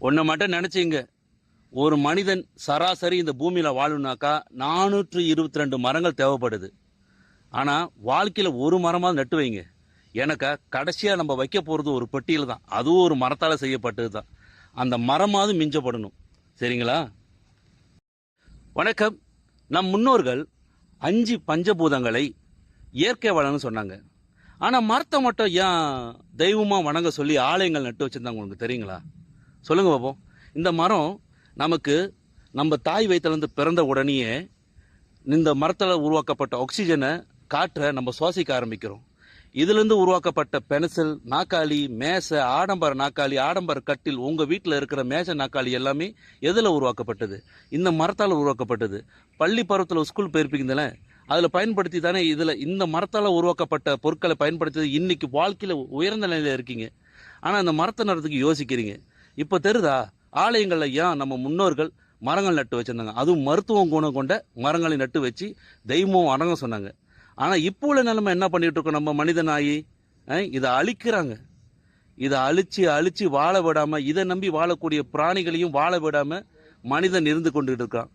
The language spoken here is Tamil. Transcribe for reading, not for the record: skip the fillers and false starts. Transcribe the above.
ஒன்றை மட்டும் நினைச்சிங்க, ஒரு மனிதன் சராசரி இந்த பூமியில வாழணும்னாக்கா 422 மரங்கள் தேவைப்படுது. ஆனா வாழ்க்கையில ஒரு மரமாவது நட்டு வைங்க. எனக்கா கடைசியா நம்ம வைக்க போறது ஒரு பெட்டியில தான், அதுவும் ஒரு மரத்தால செய்யப்பட்டது தான். அந்த மரமாவது மிஞ்சப்படணும். சரிங்களா? வணக்கம். நம் முன்னோர்கள் 5 பஞ்சபூதங்களை இயற்கை வளம்னு சொன்னாங்க. ஆனா மரத்தை மட்டும் ஏன் தெய்வமா வணங்க சொல்லி ஆலயங்கள் நட்டு வச்சிருந்தாங்க உங்களுக்கு தெரியுங்களா? சொல்லுங்க பாப்போம். இந்த மரம் நமக்கு நம்ம தாய் வயிற்றுலேருந்து பிறந்த உடனேயே இந்த மரத்தில் உருவாக்கப்பட்ட ஆக்சிஜனை, காற்றை நம்ம சுவாசிக்க ஆரம்பிக்கிறோம். இதுலேருந்து உருவாக்கப்பட்ட பென்சில், நாக்காளி, மேசை, ஆடம்பர நாக்காளி, ஆடம்பர கட்டில், உங்கள் வீட்டில் இருக்கிற மேசை, நாக்காளி எல்லாமே எதில் உருவாக்கப்பட்டது? இந்த மரத்தால் உருவாக்கப்பட்டது. பள்ளி பருவத்தில் ஸ்கூல் போயிருப்பீங்கதானே, அதில் பயன்படுத்தி தானே இந்த மரத்தால் உருவாக்கப்பட்ட பொருட்களை பயன்படுத்தி இன்னைக்கு வாழ்க்கையில் உயர்ந்த நிலையில் இருக்கீங்க. ஆனால் அந்த மரத்தை நடுறதுக்கு யோசிக்கிறீங்க. இப்போ தெரியுதா ஆலயங்களில் ஏன் நம்ம முன்னோர்கள் மரங்கள் நட்டு வச்சிருந்தாங்க? அதுவும் மருத்துவம் குணம் கொண்ட மரங்களை நட்டு வச்சு தெய்வம் வணங்க சொன்னாங்க. ஆனால் இப்போ உள்ள நிலைமை என்ன பண்ணிட்டு இருக்கோம்? நம்ம மனிதனாகி இதை அழிக்கிறாங்க. இதை அழிச்சு வாழ விடாம, இதை நம்பி வாழக்கூடிய பிராணிகளையும் வாழ விடாம மனிதன் இருந்து கொண்டுட்டு இருக்கான்.